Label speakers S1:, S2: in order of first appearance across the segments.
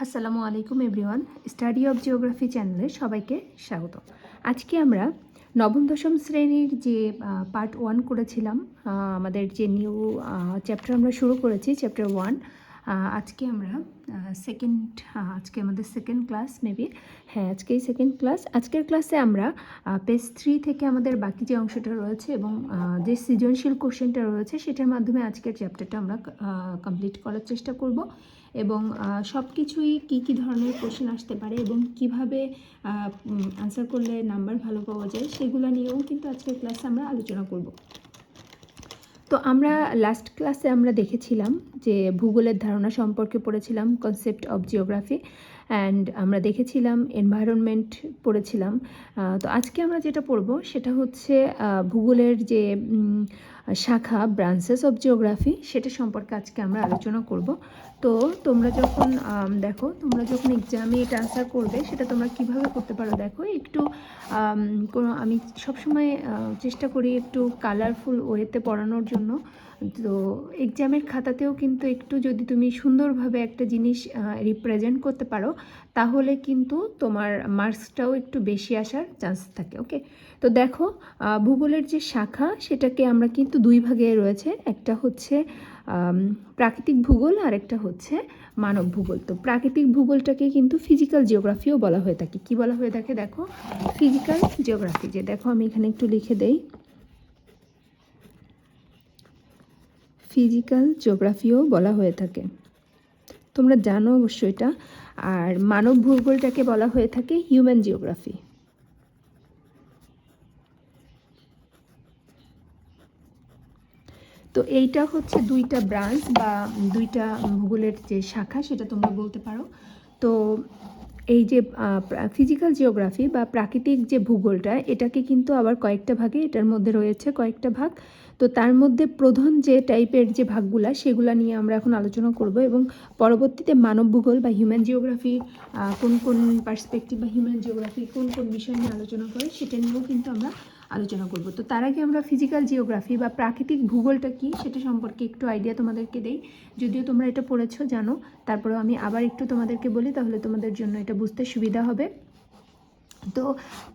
S1: আসসালামু আলাইকুম everyone, study of geography চ্যানেলে সবাইকে স্বাগত। আজকে আমরা নবম দশম শ্রেণীর যে পার্ট 1 করেছিলাম, আমাদের যে নিউ চ্যাপ্টার আমরা শুরু করেছি, চ্যাপ্টার 1। আজকে আমরা আজকে আমাদের সেকেন্ড ক্লাস মেবি, হ্যাঁ আজকেই সেকেন্ড ক্লাস। আজকের ক্লাসে আমরা পেজ 3 থেকে আমাদের বাকি যে অংশটা রয়েছে এবং যে সৃজনশীল কোশ্চেনটা রয়েছে সেটার মাধ্যমে আজকের চ্যাপ্টারটা আমরা কমপ্লিট করার চেষ্টা করব এবং সব কিছুই কী ধরনের কোশ্চেন আসতে পারে এবং কিভাবে আনসার করলে নাম্বার ভালো পাওয়া যায় সেগুলো নিয়েও কিন্তু আজকের ক্লাসে আমরা আলোচনা করব। তো আমরা লাস্ট ক্লাসে আমরা দেখেছিলাম যে ভূগোলের ধারণা সম্পর্কে পড়েছিলাম, কনসেপ্ট অফ জিওগ্রাফি, অ্যান্ড আমরা দেখেছিলাম এনভায়রনমেন্ট পড়েছিলাম। তো আজকে আমরা যেটা পড়ব সেটা হচ্ছে ভূগোলের যে শাখা, ব্রাঞ্চেস অফ জিওগ্রাফি, সেটা সম্পর্কে আজকে আমরা আলোচনা করব। তো তোমরা যখন তোমরা যখন এক্সামে এটা আনসার করবে সেটা তোমরা কিভাবে করতে পারো দেখো একটু। আমি সবসময় চেষ্টা করি একটু কালারফুল ওয়েতে পড়ানোর জন্য। তো এক্সামের খাতাতেও কিন্তু একটু যদি তুমি সুন্দরভাবে একটা জিনিস রিপ্রেজেন্ট করতে পারো তাহলে কিন্তু তোমার মার্কসটাও একটু বেশি আসার চান্স থাকে। ওকে, তো দেখো ভূগোলের যে শাখা সেটাকে আমরা কিন্তু দুই ভাগে রয়েছে, একটা হচ্ছে প্রাকৃতিক ভূগোল আর একটা হচ্ছে মানব ভূগোল। তো প্রাকৃতিক ভূগোলটাকে কিন্তু ফিজিক্যাল জিওগ্রাফিও বলা হয়ে থাকে। কি বলা হয়ে থাকে দেখো, ফিজিক্যাল জিওগ্রাফি। যে দেখো আমি এখানে একটু লিখে দেই, ফিজিক্যাল জিওগ্রাফিও বলা হয়ে থাকে, তোমরা জানো অবশ্যই এটা। আর মানব ভূগোলটাকে বলা হয়ে থাকে হিউম্যান জিওগ্রাফি। তো এইটা হচ্ছে দুইটা ব্রাঞ্চ বা দুইটা ভূগোলের যে শাখা সেটা তোমরা বলতে পারো। তো এই যে ফিজিক্যাল জিওগ্রাফি বা প্রাকৃতিক যে ভূগোলটা, এটাকে কিন্তু আবার কয়েকটা ভাগে, এটার মধ্যে রয়েছে কয়েকটা ভাগ। তো তার মধ্যে প্রধান যে টাইপের যে ভাগগুলা সেগুলা নিয়ে আমরা এখন আলোচনা করব এবং পরবর্তীতে মানব ভূগোল বা হিউম্যান জিওগ্রাফি কোন কোন পার্সপেক্টিভ বা হিউম্যান জিওগ্রাফি কোন কোন বিষয় নিয়ে আলোচনা করে সেটা নিয়েও কিন্তু আমরা আলোচনা করব। তো তার আগে আমরা ফিজিক্যাল জিওগ্রাফি বা প্রাকৃতিক ভূগোলটা কি সেটা সম্পর্কে একটু আইডিয়া তোমাদেরকে দেই। যদিও তোমরা এটা পড়েছো, জানো, তারপরেও আমি আবার একটু তোমাদেরকে বলি, তাহলে তোমাদের জন্য এটা বুঝতে সুবিধা হবে। তো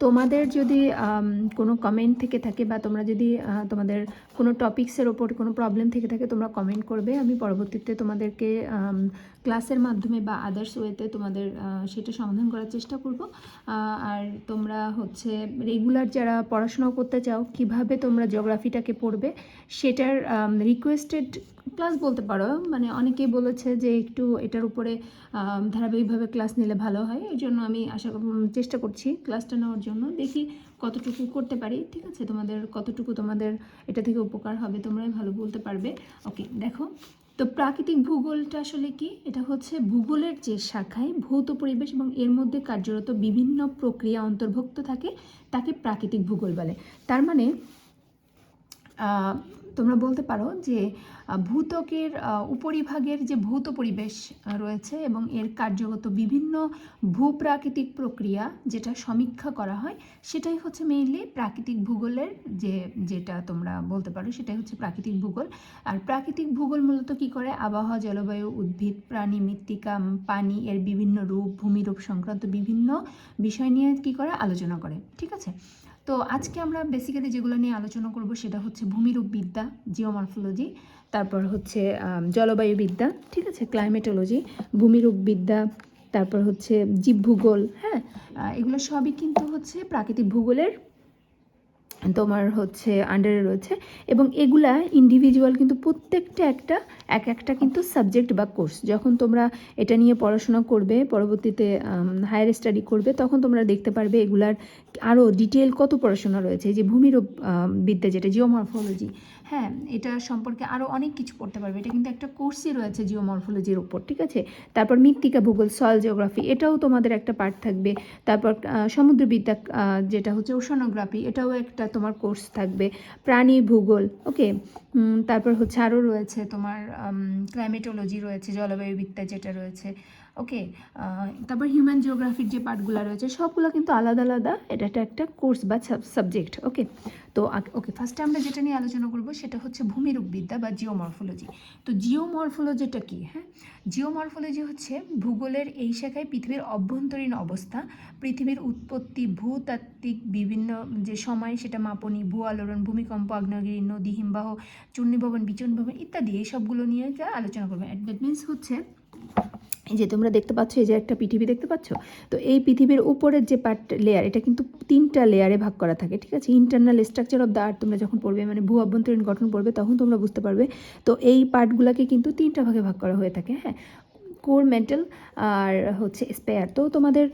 S1: তোমাদের যদি কোনো কমেন্ট থেকে থাকে বা তোমরা যদি তোমাদের কোনো টপিক্সের ওপর কোনো প্রবলেম থেকে থাকে তোমরা কমেন্ট করবে, আমি পরবর্তীতে তোমাদেরকে ক্লাসের মাধ্যমে বা আদার্স ওয়েতে তোমাদের সেটা সমাধান করার চেষ্টা করব। আর তোমরা হচ্ছে রেগুলার যারা পড়াশোনা করতে চাও কিভাবে তোমরা জিওগ্রাফিটাকে পড়বে সেটার রিকোয়েস্টেড ক্লাস বলতে পারো। মানে অনেকেই বলেছে যে একটু এটার উপরে ধারাবাহিকভাবে ক্লাস নিলে ভালো হয়, এই জন্য আমি চেষ্টা করছি ক্লাসটা নেওয়ার জন্য। দেখি কতটুকু করতে পারি, ঠিক আছে, তোমাদের কতটুকু তোমাদের এটা থেকে উপকার হবে তোমরাই ভালো বলতে পারবে। ওকে, দেখো, তো প্রাকৃতিক ভূগোলটা আসলে কি? এটা হচ্ছে ভূগোলের যে শাখায় ভৌত পরিবেশ এবং এর মধ্যে কার্যরত বিভিন্ন প্রক্রিয়া অন্তর্ভুক্ত থাকে তাকে প্রাকৃতিক ভূগোল বলে। তার মানে তোমরা বলতে পারো যে ভূত্বকের উপরিভাগের যে ভৌত পরিবেশ রয়েছে এবং এর কার্যগত বিভিন্ন ভূপ্রাকৃতিক প্রক্রিয়া যেটা সমীক্ষা করা হয় সেটাই হচ্ছে মেইনলি প্রাকৃতিক ভূগোলের যেটা তোমরা বলতে পারো সেটাই হচ্ছে প্রাকৃতিক ভূগোল। আর প্রাকৃতিক ভূগোল মূলত কী করে? আবহাওয়া, জলবায়ু, উদ্ভিদ, প্রাণী, মৃত্তিকা, পানি এর বিভিন্ন রূপ, ভূমিরূপ সংক্রান্ত বিভিন্ন বিষয় নিয়ে কী করে? আলোচনা করে, ঠিক আছে। তো আজকে আমরা বেসিক্যালি যেগুলো নিয়ে আলোচনা করব সেটা হচ্ছে ভূমিরূপবিদ্যা, জিওমরফোলজি, তারপর হচ্ছে জলবায়ুবিদ্যা, ঠিক আছে, ক্লাইমেটোলজি, ভূমিরূপবিদ্যা, তারপর হচ্ছে জীবভূগোল। হ্যাঁ, এগুলো সবই কিন্তু হচ্ছে প্রাকৃতিক ভূগোলের তোমার হচ্ছে আন্ডারে রয়েছে এবং এগুলা ইন্ডিভিজুয়াল কিন্তু প্রত্যেকটা একটা কিন্তু সাবজেক্ট বা কোর্স। যখন তোমরা এটা নিয়ে পড়াশোনা করবে, পরবর্তীতে হায়ার স্টাডি করবে, তখন তোমরা দেখতে পারবে এগুলার আরও ডিটেল কত পড়াশোনা রয়েছে। এই যে ভূমিরূপ বিদ্যা যেটা জিওমরফোলজি, হ্যাঁ, এটা সম্পর্কে আরও অনেক কিছু পড়তে পারবে। এটা কিন্তু একটা কোর্সই রয়েছে জিওমরফোলজির উপর, ঠিক আছে। তারপর মৃত্তিকা ভূগোল, সয়েল জিওগ্রাফি, এটাও তোমাদের একটা পার্ট থাকবে। তারপর সমুদ্রবিদ্যা যেটা হচ্ছে ওশানোগ্রাফি, এটাও একটা তোমার কোর্স থাকবে। প্রাণী ভূগোল, ওকে, তারপর হচ্ছে আরও রয়েছে তোমার ক্লাইমেটোলজি রয়েছে, জলবায়ুবিদ্যা যেটা রয়েছে, ওকে। তারপর হিউম্যান জিওগ্রাফির যে পার্টগুলো রয়েছে সবগুলো কিন্তু আলাদা আলাদা, এটা একটা কোর্স বা সাবজেক্ট, ওকে। তো ওকে, ফার্স্টে আমরা যেটা নিয়ে আলোচনা করব সেটা হচ্ছে ভূমিরূপবিদ্যা বা জিওমরফোলজি। তো জিওমরফোলজিটা কি? হ্যাঁ, জিওমরফোলজি হচ্ছে ভূগোলের এই শাখায় পৃথিবীর অভ্যন্তরীণ অবস্থা, পৃথিবীর উৎপত্তি, ভূতাত্ত্বিক বিভিন্ন যে সময় সেটা মাপনী, ভূ আলোড়ন, ভূমিকম্প, আগ্নেয়গিরি, নদী, হিমবাহ, চূর্ণীভবন, বিচূর্ণীভবন ইত্যাদি এই সবগুলো নিয়ে যা আলোচনা করবে। দ্যাট মিনস হচ্ছে এই যে তোমরা দেখতে পাচ্ছ, এই যে একটা পৃথিবী দেখতে পাচ্ছ, তো এই পৃথিবীর উপরের যে পার্ট লেয়ার, এটা কিন্তু 3টা লেয়ারে ভাগ করা থাকে, ঠিক আছে। Internal structure of the earth তোমরা যখন পড়বে, মানে ভূ অভ্যন্তরীণ গঠন পড়বে, তখন তোমরা বুঝতে পারবে। তো এই পার্টগুলোকে কিন্তু 3টা ভাগে ভাগ করা হয়ে থাকে, হ্যাঁ, কোর, মেটাল আর হচ্ছে স্পেয়ার। তো তোমাদের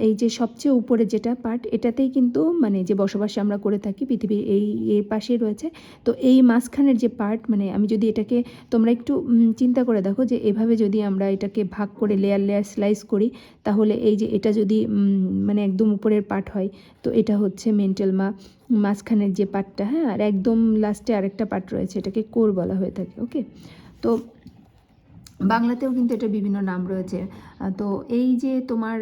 S1: এই যে সবচেয়ে উপরে যেটা পার্ট, এটাতেই কিন্তু মানে যে বসবাস আমরা করে থাকি পৃথিবীর এই পাশেই রয়েছে। তো এই মাঝখানের যে পার্ট, মানে আমি যদি এটাকে তোমরা একটু চিন্তা করে দেখো যে এভাবে যদি আমরা এটাকে ভাগ করে লেয়ার লেয়ার স্লাইস করি, তাহলে এই যে এটা যদি মানে একদম উপরের পার্ট হয়, তো এটা হচ্ছে মেন্টাল মাঝখানের যে পার্টটা, হ্যাঁ, আর একদম লাস্টে আরেকটা পার্ট রয়েছে, এটাকে কোর বলা হয়ে থাকে, ওকে। তো বাংলাতেও কিন্তু এটা বিভিন্ন নাম রয়েছে। তো এই যে তোমার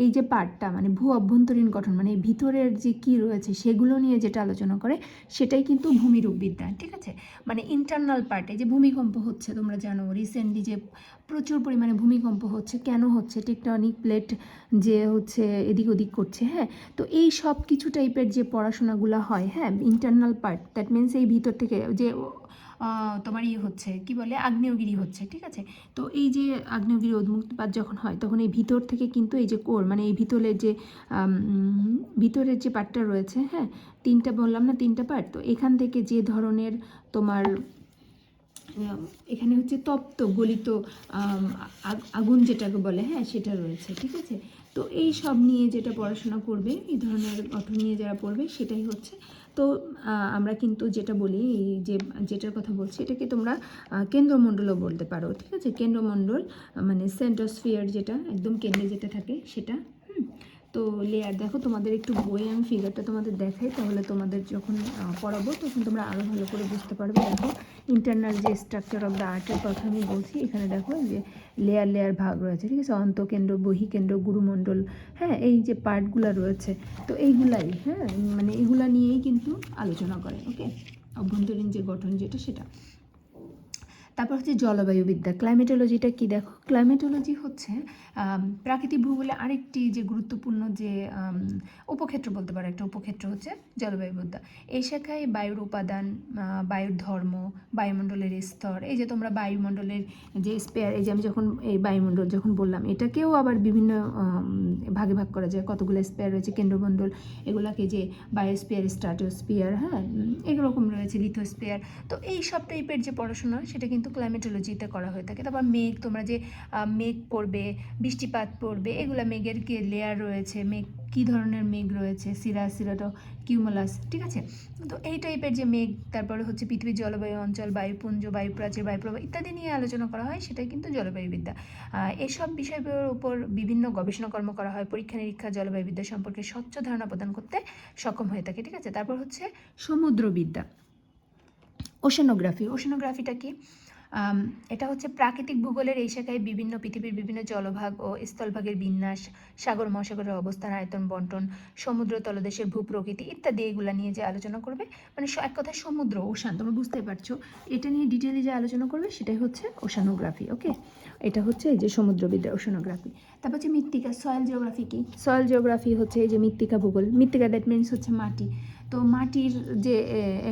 S1: এই যে পার্টটা মানে ভূ অভ্যন্তরীণ গঠন, মানে ভিতরের যে কি রয়েছে সেগুলো নিয়ে যেটা আলোচনা করে সেটাই কিন্তু ভূমিরূপবিদ্যা, ঠিক আছে। মানে ইন্টারনাল পার্টে যে ভূমিকম্প হচ্ছে, তোমরা জানো রিসেন্টলি যে প্রচুর পরিমাণে ভূমিকম্প হচ্ছে, কেন হচ্ছে? টেকটনিক প্লেট যে হচ্ছে এদিক ওদিক করছে, হ্যাঁ। তো এই সব কিছু টাইপের যে পড়াশোনাগুলো হয়, হ্যাঁ, ইন্টারনাল পার্ট, দ্যাট মিনস এই ভিতর থেকে যে তোমার হচ্ছে কি বলে আগ্নেয়গিরি হচ্ছে, ঠিক আছে। তো এই যে আগ্নেয়গিরি উন্মুক্তপাত যখন হয়, তখন এই ভিতর থেকে কিন্তু এই যে কোর, মানে এই ভিতরের যে পার্টটা রয়েছে, হ্যাঁ, 3টা বললাম না, 3টা পার্ট। তো এখান থেকে যে ধরনের তোমার এখানে হচ্ছে তপ্ত গলিত আগুন যেটাকে বলে, হ্যাঁ, সেটা রয়েছে, ঠিক আছে। তো এই সব নিয়ে যেটা পড়াশোনা করবে, এই ধরনের গঠন নিয়ে যারা পড়বে সেটাই হচ্ছে। তো আমরা কিন্তু যেটা বলি, এই যে যেটার কথা বলছি, এটাকে তোমরা কেন্দ্রমণ্ডলও বলতে পারো, ঠিক আছে। কেন্দ্রমণ্ডল মানে সেন্ট্রোস্ফিয়ার, যেটা একদম কেন্দ্রে যেটা থাকে সেটা। তো লেয়ার দেখো, তোমাদের একটু বইয়ে আমি ফিগারটা তোমাদের দেখাই, তাহলে তোমাদের যখন পড়াবো তখন তোমরা আরও ভালো করে বুঝতে পারবে। দেখো, ইন্টারনাল যে স্ট্রাকচার অফ দ্য আর্টের কথা আমি বলছি, এখানে দেখো যে লেয়ার লেয়ার ভাগ রয়েছে, ঠিক আছে। অন্তকেন্দ্র, বহিকেন্দ্র, গুরুমণ্ডল, হ্যাঁ, এই যে পার্টগুলো রয়েছে, তো এইগুলাই, হ্যাঁ, মানে এগুলা নিয়েই কিন্তু আলোচনা করে, ওকে। অভ্যন্তরীণ যে গঠন যেটা সেটা। তারপর হচ্ছে জলবায়ুবিদ্যা, ক্লাইমেটোলজিটা কি? দেখো, ক্লাইমেটোলজি হচ্ছে প্রাকৃতিক ভূগোলে আরেকটি যে গুরুত্বপূর্ণ যে উপক্ষেত্র বলতে পারো, একটা উপক্ষেত্র হচ্ছে জলবায়ুবিদ্যা। এই শাখায় বায়ুর উপাদান, বায়ুর ধর্ম, বায়ুমণ্ডলের স্তর, এই যে তোমরা বায়ুমণ্ডলের যে স্পেয়ার, এই যে আমি যখন এই বায়ুমণ্ডল যখন বললাম, এটাকেও আবার বিভিন্ন ভাগে ভাগ করা যায়, কতগুলো স্পেয়ার রয়েছে, কেন্দ্রমণ্ডল, এগুলাকে যে বায়োস্পিয়ার, স্ট্র্যাটোস্পিয়ার, হ্যাঁ, এরকম রয়েছে, লিথোস্পিয়ার। তো এই সব টাইপের যে পড়াশোনা সেটা কিন্তু ক্লাইমেটোলজিতে করা হয়ে থাকে। তারপর মেঘ, তোমরা যে মেঘ পড়বে, বৃষ্টিপাত পড়বে, এগুলা মেঘের কি লেয়ার রয়েছে, মেঘ কী ধরনের মেঘ রয়েছে, সিরাটো, কিউমুলাস, ঠিক আছে। তো এই টাইপের যে মেঘ, তারপরে হচ্ছে পৃথিবীর জলবায়ু অঞ্চল, বায়ুপুঞ্জ, বায়ুপ্রাচীর, বায়ুপ্রবাহ ইত্যাদি নিয়ে আলোচনা করা হয়, সেটাই কিন্তু জলবায়ুবিদ্যা। এসব বিষয়ের উপর বিভিন্ন গবেষণা কর্ম করা হয়, পরীক্ষা নিরীক্ষা জলবায়ুবিদ্যা সম্পর্কে স্বচ্ছ ধারণা প্রদান করতে সক্ষম হয়ে থাকে, ঠিক আছে। তারপর হচ্ছে সমুদ্রবিদ্যা, ওশেনোগ্রাফিটা কি? এটা হচ্ছে প্রাকৃতিক ভূগোলের এই শাখায় পৃথিবীর বিভিন্ন জলভাগ ও স্থলভাগের বিন্যাস, সাগর মহাসাগরের অবস্থান, আয়তন, বন্টন, সমুদ্র তলদেশের ভূপ্রকৃতি ইত্যাদি এগুলা নিয়ে যে আলোচনা করবে, মানে এক কথায় সমুদ্র, ওশান, তোমরা বুঝতেই পারছো, এটা নিয়ে ডিটেলে যে আলোচনা করবে সেটাই হচ্ছে ওশানোগ্রাফি, ওকে। এটা হচ্ছে এই যে সমুদ্রবিদ্যা, ওশানোগ্রাফি। তারপর হচ্ছে মৃত্তিকা, সয়েল জিওগ্রাফি কি? সয়েল জিওগ্রাফি হচ্ছে এই যে মৃত্তিকা ভূগোল, মৃত্তিকা দ্যাট মিনস হচ্ছে মাটি। তো মাটির যে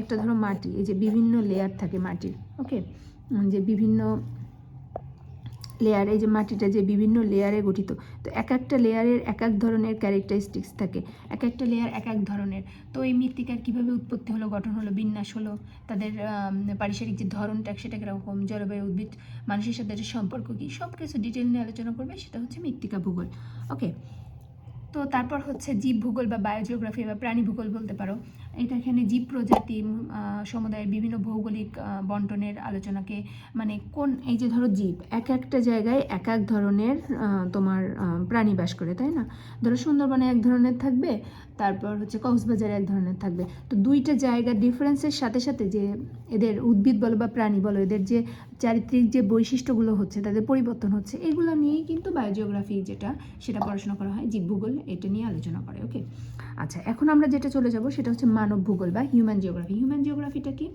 S1: একটা ধরো মাটি, এই যে বিভিন্ন লেয়ার থাকে মাটির, ওকে, যে বিভিন্ন লেয়ার, এই যে মাটিটা যে বিভিন্ন লেয়ারে গঠিত, তো এক একটা লেয়ারের এক এক ধরনের ক্যারেক্টারিস্টিক্স থাকে, এক একটা লেয়ার এক এক ধরনের। তো এই মৃত্তিকার কীভাবে উৎপত্তি হলো, গঠন হলো, বিন্যাস হলো, তাদের পারিসরিক যে ধরনটা সেটা কীরকম, জলবায়ু, উদ্ভিদ, মানুষের সাথে সম্পর্ক কী, সব কিছু ডিটেল নিয়ে আলোচনা করবে, সেটা হচ্ছে মৃত্তিকা ভূগোল, ওকে। তো তারপর হচ্ছে জীব ভূগোল বা বায়োজিওগ্রাফি বা প্রাণী ভূগোল বলতে পারো। এটা এখানে জীব প্রজাতি সমুদায়ের বিভিন্ন ভৌগোলিক বন্টনের আলোচনাকে, মানে কোন এই যে ধরো জীব এক একটা জায়গায় এক এক ধরনের তোমার প্রাণী বাস করে, তাই না? ধরো সুন্দরবনে এক ধরনের থাকবে, তারপর হচ্ছে কক্সবাজারে এক ধরনের থাকবে। তো দুইটা জায়গার ডিফারেন্সের সাথে সাথে যে এদের উদ্ভিদ বলো বা প্রাণী বলো, এদের যে চারিত্রিক যে বৈশিষ্ট্যগুলো হচ্ছে, তাদের পরিবর্তন হচ্ছে, এগুলো নিয়েই কিন্তু বায়োজিওগ্রাফি যেটা সেটা পড়াশোনা করা হয়, জীবভূগোল এটা নিয়ে আলোচনা করে। ওকে, আচ্ছা, এখন আমরা যেটা চলে যাব সেটা হচ্ছে মানব ভূগোল বা হিউম্যান জিওগ্রাফি। হিউম্যান জিওগ্রাফিটা কি?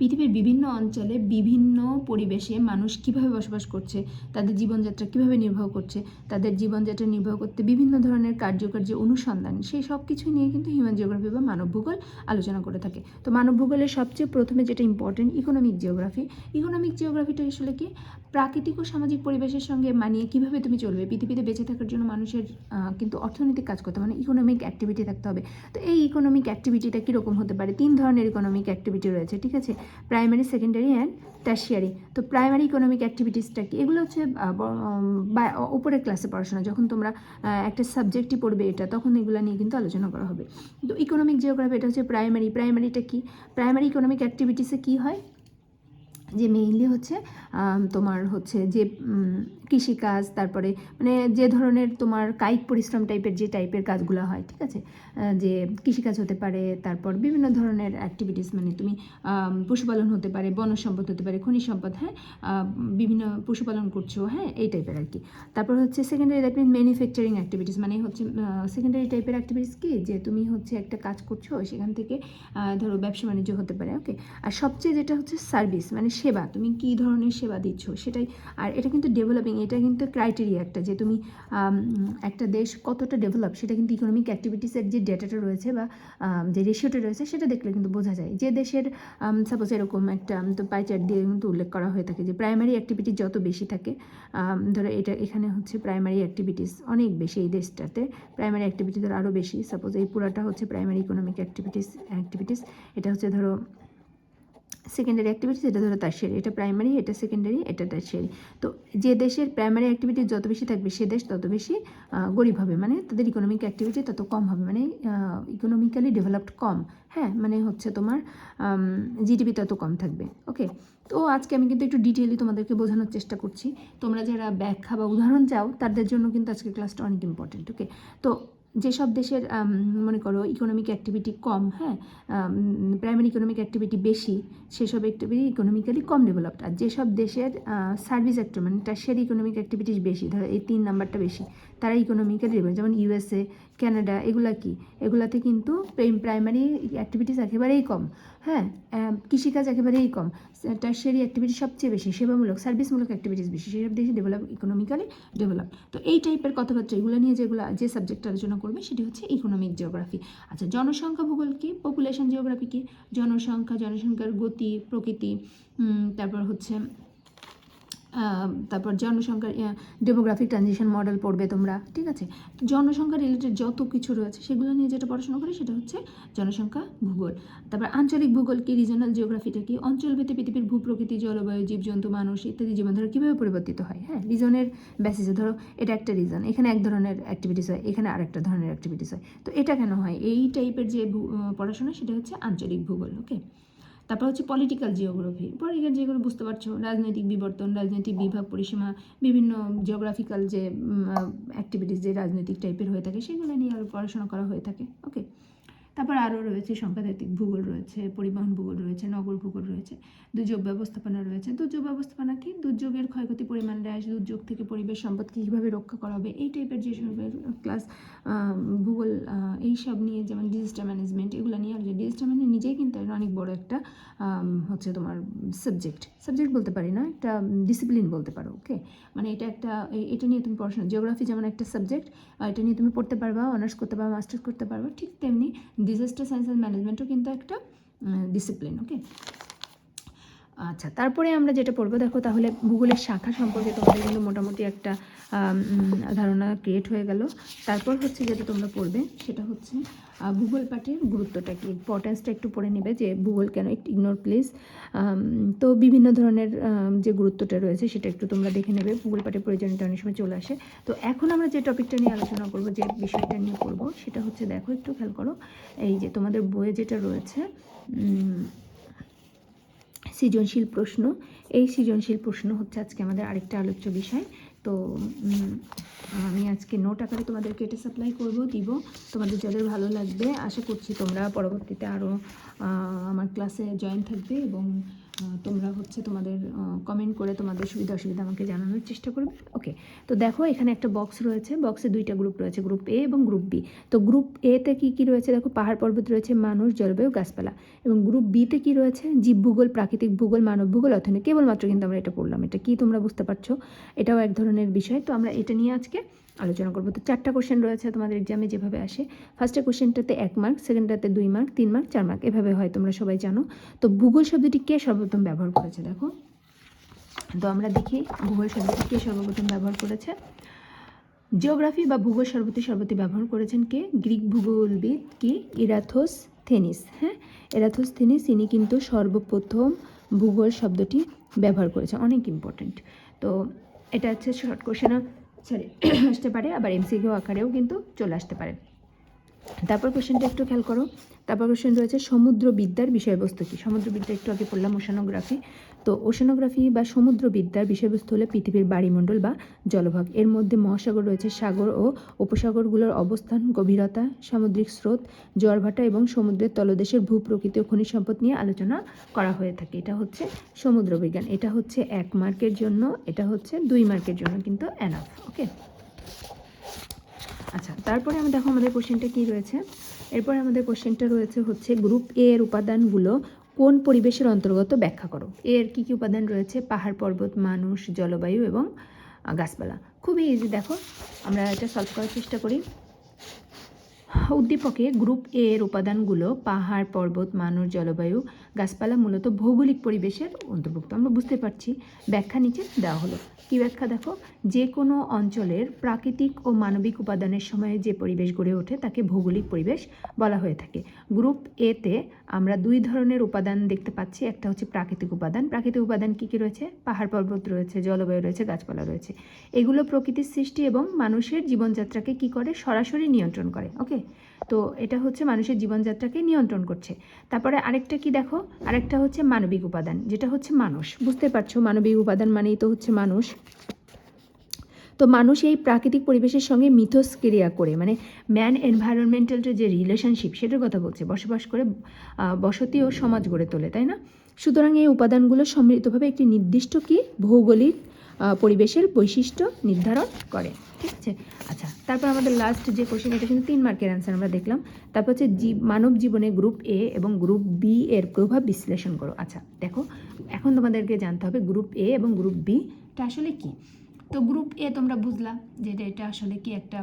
S1: পৃথিবীর বিভিন্ন অঞ্চলে বিভিন্ন পরিবেশে মানুষ কিভাবে বসবাস করছে, তাদের জীবনযাত্রা কিভাবে নির্বাহ করছে, তাদের জীবনযাত্রা নির্বাহ করতে বিভিন্ন ধরনের কার্যকার্য অনুসন্ধান, সেই সব কিছু নিয়ে কিন্তু হিউম্যান জিওগ্রাফি বা মানব ভূগোল আলোচনা করে থাকে। তো মানব ভূগোলের সবচেয়ে প্রথমে যেটা ইম্পর্টেন্ট, ইকোনমিক জিওগ্রাফি। ইকোনমিক জিওগ্রাফিটা আসলে কি? প্রাকৃতিক ও সামাজিক পরিবেশের সঙ্গে মানিয়ে কিভাবে তুমি চলবে, পৃথিবীতে বেঁচে থাকার জন্য মানুষের কিন্তু অর্থনৈতিক কাজ করতে মানে ইকোনমিক অ্যাক্টিভিটি থাকতে হবে। তো এই ইকোনমিক অ্যাক্টিভিটিটা কীরকম হতে পারে? 3 ধরনের ইকোনমিক অ্যাক্টিভিটি রয়েছে, ঠিক আছে? Primary, secondary and tertiary. তো প্রাইমারি ইকোনমিক অ্যাক্টিভিটিসটা কি? এগুলো হচ্ছে উপরের ক্লাসে পড়াশোনা, যখন তোমরা একটা সাবজেক্টই পড়বে এটা, তখন এগুলো নিয়ে কিন্তু আলোচনা করা হবে। তো ইকোনমিক জিওগ্রাফি এটা হচ্ছে প্রাইমারি। প্রাইমারিটা কি? প্রাইমারি ইকোনমিক অ্যাক্টিভিটিসে কী হয়, যে মেইনলি হচ্ছে তোমার হচ্ছে যে কৃষিকাজ, তারপরে মানে যে ধরনের তোমার কায়িক পরিশ্রম টাইপের যে টাইপের কাজগুলো হয়, ঠিক আছে? যে কৃষিকাজ হতে পারে, তারপর বিভিন্ন ধরনের অ্যাক্টিভিটিস, মানে তুমি পশুপালন হতে পারে, বনজ সম্পদ হতে পারে, খনিজ সম্পদ, হ্যাঁ, বিভিন্ন পশুপালন করছো, হ্যাঁ, এই টাইপের আর কি। তারপর হচ্ছে secondary, that mean manufacturing activities, মানে হচ্ছে সেকেন্ডারি টাইপের অ্যাক্টিভিটিস কি, যে তুমি হচ্ছে একটা কাজ করছো, সেখান থেকে ধরো ব্যবসা বাণিজ্য হতে পারে। ওকে, আর সবচেয়ে যেটা হচ্ছে সার্ভিস, মানে সেবা, তুমি কী ধরনের সেবা দিচ্ছ সেটাই। আর এটা কিন্তু ডেভেলপিং, এটা কিন্তু ক্রাইটেরিয়া একটা, যে তুমি একটা দেশ কতটা ডেভেলপ, সেটা কিন্তু ইকোনমিক অ্যাক্টিভিটিসের যে ডেটাটা রয়েছে বা যে রেশিওটা রয়েছে সেটা দেখলে কিন্তু বোঝা যায়। যে দেশের সাপোজ এরকম একটা তো পাই চার্ট দিয়ে কিন্তু উল্লেখ করা হয়ে থাকে যে প্রাইমারি অ্যাক্টিভিটি যত বেশি থাকে, ধরো এটা এখানে হচ্ছে প্রাইমারি অ্যাক্টিভিটিস অনেক বেশি, এই দেশটাতে প্রাইমারি অ্যাক্টিভিটি ধরো আরও বেশি। সাপোজ এই পুরাটা হচ্ছে প্রাইমারি ইকোনমিক অ্যাক্টিভিটিস, এটা হচ্ছে ধরো সেকেন্ডারি অ্যাক্টিভিটিস, এটা ধরো টার্সিয়ারি, এটা প্রাইমারি, এটা সেকেন্ডারি, এটা টার্সিয়ারি। তো যে দেশের প্রাইমারি অ্যাক্টিভিটি যত বেশি থাকবে সে দেশ তত বেশি গরিব হবে, মানে তাদের ইকোনমিক অ্যাক্টিভিটি তত কম হবে, মানে ইকোনমিক্যালি ডেভেলপড কম, হ্যাঁ, মানে হচ্ছে তোমার জিডিপি তত কম থাকবে। ওকে, তো আজকে আমি কিন্তু একটু ডিটেইলি তোমাদেরকে বোঝানোর চেষ্টা করছি। তোমরা যারা ব্যাখ্যা বা উদাহরণ চাও তাদের জন্য কিন্তু আজকের ক্লাসটা অনেক ইম্পর্টেন্ট। ওকে, তো যেসব দেশের মনে করো ইকোনমিক অ্যাক্টিভিটি কম, হ্যাঁ, প্রাইমারি ইকোনমিক অ্যাক্টিভিটি বেশি, সেসব অ্যাক্টিভিটি ইকোনমিক্যালি কম ডেভেলপড। আর যেসব দেশের সার্ভিস সেক্টর মানে টার্সিয়ারি ইকোনমিক অ্যাক্টিভিটিস বেশি, ধরো এই 3 নাম্বারটা বেশি, তারা ইকোনমিক্যালি ডেভেলপ, যেমন ইউএসএ, কানাডা, এগুলা কি, এগুলাতে কিন্তু প্রাইমারি অ্যাক্টিভিটিস একেবারেই কম, হ্যাঁ, কৃষিকাজ একেবারেই কম, টার্সিয়ারি অ্যাক্টিভিটি সবচেয়ে বেশি, সেবামূলক সার্ভিসমূলক অ্যাক্টিভিটিস বেশি, সেসব দেশে ডেভেলপ, ইকোনমিক্যালি ডেভেলপ। তো এই টাইপের কথাবার্তা, এগুলো নিয়ে যে সাবজেক্ট আলোচনা করবে সেটি হচ্ছে ইকোনমিক জিওগ্রাফি। আচ্ছা, জনসংখ্যা ভূগোল কি? পপুলেশন জিওগ্রাফি কি? জনসংখ্যার গতি, প্রকৃতি, তারপর হচ্ছে তারপর জনসংখ্যার ডেমোগ্রাফিক ট্রানজিশন মডেল পড়বে তোমরা, ঠিক আছে? তো জনসংখ্যা রিলেটেড যত কিছু রয়েছে সেগুলো নিয়ে যেটা পড়াশোনা করে সেটা হচ্ছে জনসংখ্যা ভূগোল। তারপর আঞ্চলিক ভূগোল কি? রিজনাল জিওগ্রাফিটা কি? অঞ্চলভেদে পৃথিবীর ভূপ্রকৃতি, জলবায়ু, জীবজন্তু, মানুষ ইত্যাদি জীবনধারা কীভাবে পরিবর্তিত হয়, হ্যাঁ, রিজনের বেসিসে। ধরো এটা একটা রিজন, এখানে এক ধরনের অ্যাক্টিভিটিস হয়, এখানে আরেকটা ধরনের অ্যাক্টিভিটিস হয়, তো এটা কেন হয়? এই টাইপের যে পড়াশোনা সেটা হচ্ছে আঞ্চলিক ভূগোল। ওকে, তারপর হচ্ছে পলিটিক্যাল জিওগ্রাফি। পলিটিক্যাল যেগুলো বুঝতে পারছো, রাজনৈতিক বিবর্তন, রাজনৈতিক বিভাগ পরিসীমা, বিভিন্ন জিওগ্রাফিক্যাল যে অ্যাক্টিভিটিস যে রাজনৈতিক টাইপের হয়ে থাকে সেগুলো নিয়ে আরও পড়াশোনা করা হয়ে থাকে। ওকে, তারপর আরও রয়েছে সংখ্যাতাত্ত্বিক ভূগোল রয়েছে, পরিবহন ভূগোল রয়েছে, নগর ভূগোল রয়েছে, দুর্যোগ ব্যবস্থাপনা রয়েছে। দুর্যোগ ব্যবস্থাপনা কি? দুর্যোগের ক্ষয়ক্ষতি পরিমাণ হ্রাস, দুর্যোগ থেকে পরিবেশ সম্পদকে কীভাবে রক্ষা করা হবে, এই টাইপের যেসবের ক্লাস ভূগোল, এইসব নিয়ে, যেমন ডিজাস্টার ম্যানেজমেন্ট, এগুলো নিয়ে আলোচনা। ডিজাস্টার ম্যানেজমেন্ট নিজেই কিন্তু অনেক বড় একটা হচ্ছে তোমার সাবজেক্ট বলতে পারি না, একটা ডিসিপ্লিন বলতে পারো। ওকে, মানে এটা নিয়ে তুমি পড়াশোনা, জিওগ্রাফি যেমন একটা সাবজেক্ট, এটা নিয়ে তুমি পড়তে পারবা, অনার্স করতে পারবা, মাস্টার্স করতে পারবা, ঠিক তেমনি ডিজাস্টার সায়েন্স অ্যান্ড ম্যানেজমেন্টও কিন্তু একটা ডিসিপ্লিন। ওকে, আচ্ছা, তারপরে আমরা যেটা পড়বো দেখো, তাহলে ভূগোলের শাখা সম্পর্কে তোমাদের কিন্তু মোটামুটি একটা ধারণা ক্রিয়েট হয়ে গেল। তারপর হচ্ছে যেটা তোমরা পড়বে সেটা হচ্ছে ভূগোল পাঠের গুরুত্বটা কি, ইম্পর্টেন্সটা একটু পড়ে নেবে, যে ভূগোল কেন, একটু ইগনোর প্লিজ। তো বিভিন্ন ধরনের যে গুরুত্বটা রয়েছে সেটা একটু তোমরা দেখে নেবে, ভূগোল পাঠের প্রয়োজনীয়তা অনেক সময় চলে আসে। তো এখন আমরা যে টপিকটা নিয়ে আলোচনা করবো, যে বিষয়টা নিয়ে করবো, সেটা হচ্ছে দেখো একটু খেয়াল করো, এই যে তোমাদের বইয়ে যেটা রয়েছে সৃজনশীল প্রশ্ন, এই সৃজনশীল প্রশ্ন হচ্ছে আজকে আমাদের আরেকটা আলোচ্য বিষয়। তো আমি আজকে নোট আকারে তোমাদেরকে এটা সাপ্লাই করব, দিব, তোমাদের যাদের ভালো লাগবে আশা করছি তোমরা পরবর্তীতে আরও আমার ক্লাসে জয়েন থাকবে, এবং তোমরা হচ্ছে তোমাদের কমেন্ট করে তোমাদের সুবিধা অসুবিধা আমাকে জানানোর চেষ্টা করবে। ওকে, তো দেখো এখানে একটা বক্স রয়েছে, বক্সে দুইটা গ্রুপ রয়েছে, গ্রুপ এ এবং গ্রুপ বি। তো গ্রুপ এতে কী কী রয়েছে দেখো, পাহাড় পর্বত রয়েছে, মানুষ, জলবায়ু, গাছপালা। এবং গ্রুপ বিতে কী রয়েছে, জীব ভূগোল, প্রাকৃতিক ভূগোল, মানব ভূগোল, অর্থনীতি। কেবলমাত্র কিন্তু আমরা এটা পড়লাম, এটা কি তোমরা বুঝতে পারছো, এটাও এক ধরনের বিষয়। তো আমরা এটা নিয়ে আজকে আলোচনা করবো। তো 4টা কোশ্চেন রয়েছে তোমাদের এক্সামে যেভাবে আসে, ফার্স্টের কোশ্চেনটাতে 1 মার্ক, সেকেন্ডটাতে 2 মার্ক, 3 মার্ক, 4 মার্ক, এভাবে হয়, তোমরা সবাই জানো। তো ভূগোল শব্দটি কে সর্বপ্রথম ব্যবহার করেছে দেখো, তো আমরা দেখি ভূগোল শব্দটি কে সর্বপ্রথম ব্যবহার করেছে। জিওগ্রাফি বা ভূগোল সর্বতি ব্যবহার করেছেন কে, গ্রিক ভূগোলবিদ কি, ইরাথোস্থেনিস। হ্যাঁ, ইরাথোস্থেনিস, ইনি কিন্তু সর্বপ্রথম ভূগোল শব্দটি ব্যবহার করেছে, অনেক ইম্পর্ট্যান্ট। তো এটা হচ্ছে শর্ট কোশ্চেনও আসতে পারে, আবার এমসিকিউ আকারেও কিন্তু চলে আসতে পারে। তারপর কোশ্চেনটা একটু খেয়াল করো, তারপর কোশ্চেন রয়েছে সমুদ্রবিদ্যার বিষয়বস্তু কী। সমুদ্রবিদ্যা একটু আগে পড়লাম, ওশানোগ্রাফি। তো ওশানোগ্রাফি বা সমুদ্রবিদ্যার বিষয়বস্তু হলো পৃথিবীর বায়ুমণ্ডল বা জলভাগ। এর মধ্যে মহাসাগর রয়েছে, সাগর ও উপসাগরগুলোর অবস্থান, গভীরতা, সামুদ্রিক স্রোত, জোয়ারভাটা এবং সমুদ্রের তলদেশের ভূপ্রকৃতি ও খনিজ সম্পদ নিয়ে আলোচনা করা হয়ে থাকে। এটা হচ্ছে সমুদ্রবিজ্ঞান। এটা হচ্ছে 1 মার্কের জন্য, এটা হচ্ছে 2 মার্কের জন্য কিন্তু এনাফ। ওকে, আচ্ছা, তারপরে আমি দেখো আমাদের কোশ্চেনটা কী রয়েছে। এরপরে আমাদের কোশ্চেনটা রয়েছে হচ্ছে গ্রুপ এ এর উপাদানগুলো কোন পরিবেশের অন্তর্গত ব্যাখ্যা করো। এর কী কী উপাদান রয়েছে, পাহাড় পর্বত, মানুষ, জলবায়ু এবং গাছপালা। খুবই ইজি, দেখো আমরা এটা সলভ করার চেষ্টা করি। উদ্দীপকে গ্রুপ এ এর উপাদানগুলো পাহাড় পর্বত, মানুষ, জলবায়ু, গাছপালা মূলত ভৌগোলিক পরিবেশের অন্তর্ভুক্ত। আমরা বুঝতে পারছি, ব্যাখ্যা নিচে দেওয়া হলো। কী ব্যাখ্যা দেখো, যে কোনো অঞ্চলের প্রাকৃতিক ও মানবিক উপাদানের সময়ে যে পরিবেশ গড়ে ওঠে তাকে ভৌগোলিক পরিবেশ বলা হয়ে থাকে। গ্রুপ এতে আমরা 2 ধরনের উপাদান দেখতে পাচ্ছি, একটা হচ্ছে প্রাকৃতিক উপাদান। প্রাকৃতিক উপাদান কী কী রয়েছে, পাহাড় পর্বত রয়েছে, জলবায়ু রয়েছে, গাছপালা রয়েছে। এগুলো প্রকৃতির সৃষ্টি এবং মানুষের জীবনযাত্রাকে কী করে, সরাসরি নিয়ন্ত্রণ করে। ওকে, তো এটা হচ্ছে মানুষের জীবনযাত্রাকে নিয়ন্ত্রণ করছে। তারপরে আরেকটা কি দেখো, আরেকটা হচ্ছে মানবিক উপাদান, যেটা হচ্ছে মানুষ। বুঝতে পারছো, মানবিক উপাদান মানেই তো হচ্ছে মানুষ। তো মানুষ এই প্রাকৃতিক পরিবেশের সঙ্গে মিথস্ক্রিয়া করে, মানে ম্যান এনভায়রনমেন্টাল যে রিলেশনশিপ সেটার কথা বলছে, বসবাস করে বসতি ও সমাজ গড়ে তোলে, তাই না। সুতরাং এই উপাদানগুলো সম্মিলিতভাবে একটি নির্দিষ্ট কি ভৌগোলিক পরিবেশের বৈশিষ্ট্য নির্ধারণ করে। ঠিক আছে, আচ্ছা, তারপর আমাদের লাস্ট যে কোশ্চেন, এটা কিন্তু 3 মার্কের অ্যান্সার আমরা দেখলাম। তারপর হচ্ছে মানব জীবনে গ্রুপ এ এবং গ্রুপ বি এর প্রভাব বিশ্লেষণ করো। আচ্ছা দেখো, এখন তোমাদেরকে জানতে হবে গ্রুপ এ এবং গ্রুপ বিটা আসলে কি। তো গ্রুপ এ তোমরা বুঝলা যে এটা আসলে কি একটা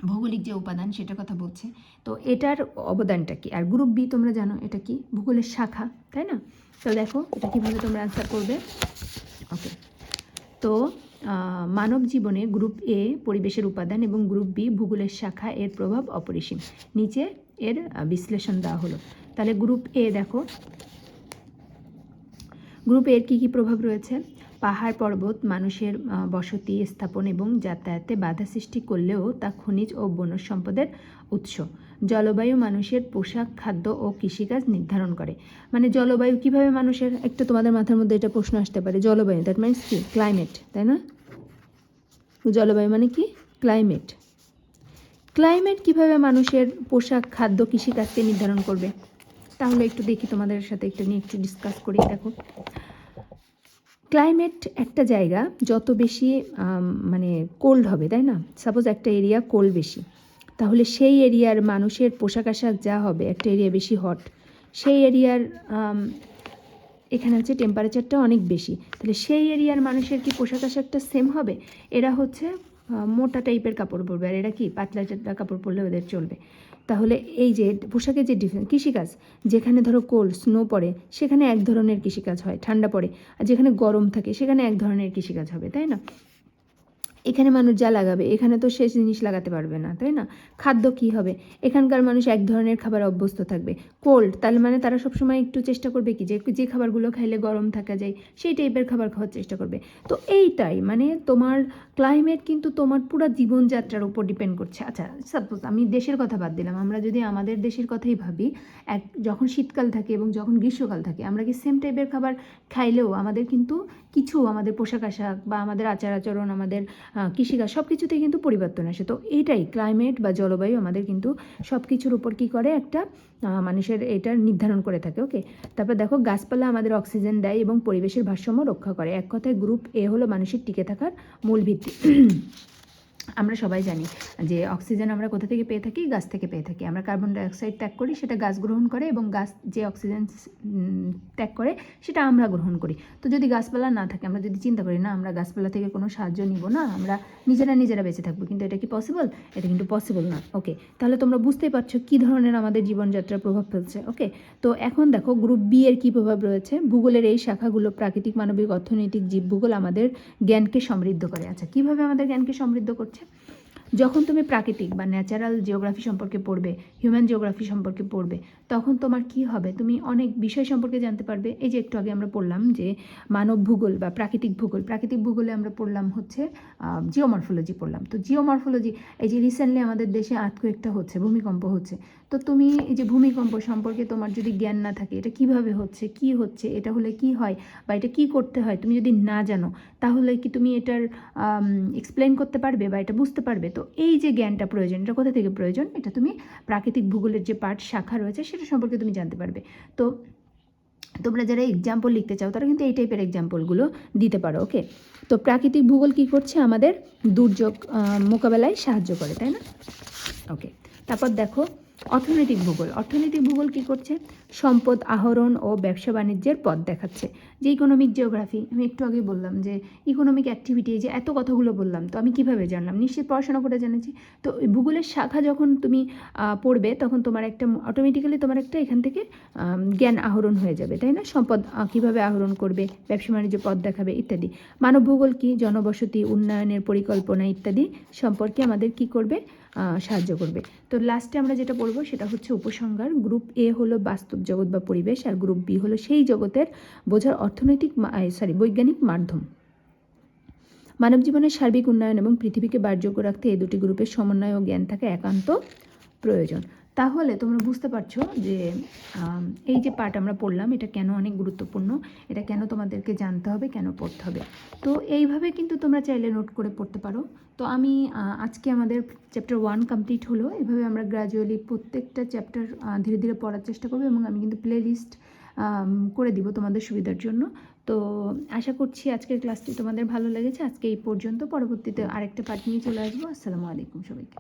S1: ভৌগোলিক যে উপাদান সেটার কথা বলছে, তো এটার অবদানটা কি। আর গ্রুপ বি তোমরা জানো এটা কি, ভূগোলের শাখা, তাই না। তো দেখো এটা কীভাবে তোমরা অ্যান্সার করবে। ওকে, তো মানব জীবনে গ্রুপ এ পরিবেশের উপাদান এবং গ্রুপ বি ভূগোলের শাখা, এর প্রভাব অপরিসীম। নিচে এর বিশ্লেষণ দেওয়া হলো। তাহলে গ্রুপ এ দেখো, গ্রুপ এর কী কী প্রভাব রয়েছে, পাহাড় পর্বত মানুষের বসতি স্থাপন এবং যাতায়াতে বাধা সৃষ্টি করলেও তা খনিজ ও বনজ সম্পদের উৎস। জলবায়ু মানুষের পোশাক, খাদ্য ও কৃষিকাজ নির্ধারণ করে। মানে জলবায়ু কিভাবে মানুষের, একটু তোমাদের মাথার মধ্যে এটা প্রশ্ন আসতে পারে, জলবায়ু দ্যাট মিনস কি, ক্লাইমেট, তাই না। জলবায়ু মানে কি, ক্লাইমেট। ক্লাইমেট কিভাবে মানুষের পোশাক, খাদ্য, কৃষিকাজকে নির্ধারণ করবে, তাহলে একটু দেখি তোমাদের সাথে একটু নিয়ে একটু ডিসকাস করি। দেখো, ক্লাইমেট একটা জায়গা যত বেশি মানে কোল্ড হবে, তাই না, সাপোজ একটা এরিয়া কোল্ড বেশি, তাহলে সেই এরিয়ার মানুষের পোশাক আশাক যা হবে, একটা এরিয়া বেশি হট, সেই এরিয়ার এখানে হচ্ছে টেম্পারেচারটা অনেক বেশি, তাহলে সেই এরিয়ার মানুষের কি পোশাক আশাকটা সেম হবে। এরা হচ্ছে মোটা টাইপের কাপড় পরবে, আর এরা কি পাতলা কাপড় পরলে ওদের চলবে। তাহলে এই যে পোশাকের যে ডিফারেন্স, কৃষিকাজ যেখানে ধরো কোল্ড স্নো পড়ে সেখানে এক ধরনের কৃষিকাজ হয়, ঠান্ডা পড়ে, আর যেখানে গরম থাকে সেখানে এক ধরনের কৃষিকাজ হবে, তাই না? এখানে মানুষ যা লাগাবে এখানে তো শেষ জিনিস লাগাতে পারবে না, তাই না? খাদ্য কি হবে, এখানকার মানুষ এক ধরনের খাবার অভ্যস্ত থাকবে। কোল্ড তাহলে মানে তারা সবসময় একটু চেষ্টা করবে কি যে যে খাবারগুলো খাইলে গরম থাকা যায় সেই টাইপের খাবার খাওয়ার চেষ্টা করবে। তো এইটাই মানে তোমার ক্লাইমেট কিন্তু তোমার পুরো জীবনযাত্রার উপর ডিপেন্ড করছে। আচ্ছা সাপোজ আমি দেশের কথা বাদ দিলাম, আমরা যদি আমাদের দেশের কথাই ভাবি, যখন শীতকাল থাকে এবং যখন গ্রীষ্মকাল থাকে আমরা কি সেম টাইপের খাবার খাইলেও আমাদের কিন্তু কিছু আমাদের পোশাক আশাক বা আমাদের আচার আচরণ, আমাদের কৃষিকাজ সব কিছুতেই কিন্তু পরিবর্তন আসে। তো এইটাই ক্লাইমেট বা জলবায়ু আমাদের কিন্তু সব কিছুর উপর কী করে একটা মানুষের এটা নির্ধারণ করে থাকে। ওকে, তারপর দেখো গাছপালা আমাদের অক্সিজেন দেয় এবং পরিবেশের ভারসাম্য রক্ষা করে। এক কথায় গ্রুপ এ হলো মানুষের টিকে থাকার মূল ভিত্তি। আমরা সবাই জানি যে অক্সিজেন আমরা কোথা থেকে পেয়ে থাকি, গাছ থেকে পেয়ে থাকি। আমরা কার্বন ডাইঅক্সাইড ত্যাগ করি, সেটা গাছ গ্রহণ করে, এবং গাছ যে অক্সিজেন ত্যাগ করে সেটা আমরা গ্রহণ করি। তো যদি গাছপালা না থাকে, আমরা যদি চিন্তা করি না আমরা গাছপালা থেকে কোনো সাহায্য নিব না, আমরা নিজেরা বেঁচে থাকবো, কিন্তু এটা কি পসিবল? এটা কিন্তু পসিবল না। ওকে, তাহলে তোমরা বুঝতেই পারছো কী ধরনের আমাদের জীবনযাত্রার প্রভাব ফেলছে। ওকে, তো এখন দেখো গ্রুপ বি এর কী প্রভাব রয়েছে। ভূগোলের এই শাখাগুলো প্রাকৃতিক, মানবিক, অর্থনৈতিক, জীবভূগোল আমাদের জ্ঞানকে সমৃদ্ধ করে। আচ্ছা, কীভাবে আমাদের জ্ঞানকে সমৃদ্ধ করছে? যখন তুমি প্রাকৃতিক বা ন্যাচারাল জিওগ্রাফি সম্পর্কে পড়বে, হিউম্যান জিওগ্রাফি সম্পর্কে পড়বে, তখন তোমার কি হবে, তুমি অনেক বিষয় সম্পর্কে জানতে পারবে। এই যে একটু আগে আমরা পড়লাম যে মানব ভূগোল বা প্রাকৃতিক ভূগোলে আমরা পড়লাম হচ্ছে জিওমরফোলজি পড়লাম। তো জিওমরফোলজি, এই যে রিসেন্টলি আমাদের দেশে আর্থকোয়েকটা হচ্ছে, ভূমিকম্প হচ্ছে, তো তুমি এই যে ভূমিকম্প সম্পর্কে তোমার যদি জ্ঞান না থাকে, এটা কিভাবে হচ্ছে, কি হচ্ছে, এটা হলে কি হয়, বা এটা কি করতে হয়, তুমি যদি না জানো, তাহলে কি তুমি এটার এক্সপ্লেন করতে পারবে বা এটা বুঝতে পারবে? তো এই যে জ্ঞানটা প্রয়োজন, এটা কোথা থেকে প্রয়োজন? এটা তুমি প্রাকৃতিক ভূগোলের যে পার্ট শাখা রয়েছে সেটা সম্পর্কে তুমি জানতে পারবে। তো তোমরা যারা এক্সাম্পল লিখতে চাও তারা কিন্তু এই টাইপের এক্সাম্পলগুলো দিতে পারো। ওকে, তো প্রাকৃতিক ভূগোল কী করছে, আমাদের দুর্যোগ মোকাবেলায় সাহায্য করে, তাই না? ওকে, তারপর দেখো অর্থনৈতিক ভূগোল কী করছে, সম্পদ আহরণ ও ব্যবসা বাণিজ্যের পথ দেখাচ্ছে। যে ইকোনমিক জিওগ্রাফি, আমি একটু আগে বললাম যে ইকোনমিক অ্যাক্টিভিটি, যে এত কথাগুলো বললাম, তো আমি কিভাবে জানলাম? নিশ্চয়ই পড়াশোনা করে জেনেছি। তো ওই ভূগোলের শাখা যখন তুমি পড়বে তখন তোমার একটা অটোমেটিক্যালি তোমার একটা এখান থেকে জ্ঞান আহরণ হয়ে যাবে, তাই না? সম্পদ কীভাবে আহরণ করবে, ব্যবসা বাণিজ্য পথ দেখাবে ইত্যাদি। মানব ভূগোল কি, জনবসতি, উন্নয়নের পরিকল্পনা ইত্যাদি সম্পর্কে আমাদের কি করবে, সাহায্য করবে। তো লাস্টে আমরা যেটা পড়বো সেটা হচ্ছে উপসংহার। গ্রুপ এ হলো বাস্তব জগৎ বা পরিবেশ, আর গ্রুপ বি হলো সেই জগতের বোঝার বৈজ্ঞানিক মাধ্যম। মানব জীবনের সার্বিক উন্নয়ন এবং পৃথিবীকে বাসযোগ্য রাখতে এই দুটি গ্রুপের সমন্বয় ও জ্ঞান থাকা একান্ত প্রয়োজন। তাহলে তোমরা বুঝতে পারছো যে এই যে পার্ট আমরা পড়লাম এটা কেন অনেক গুরুত্বপূর্ণ, এটা কেন তোমাদেরকে জানতে হবে, কেন পড়তে হবে। তো এইভাবে কিন্তু তোমরা চাইলে নোট করে পড়তে পারো। তো আমি আজকে আমাদের চ্যাপ্টার 1 কমপ্লিট হলো। এভাবে আমরা গ্র্যাজুয়ালি প্রত্যেকটা চ্যাপ্টার ধীরে ধীরে পড়ার চেষ্টা করবো, এবং আমি কিন্তু প্লে লিস্ট করে দিব তোমাদের সুবিধার জন্য। তো আশা করছি আজকের ক্লাসটি তোমাদের ভালো লেগেছে। আজকে এই পর্যন্ত, পরবর্তীতে আরেকটা পার্ট নিয়ে চলে আসবো। আসসালামু আলাইকুম সবাইকে।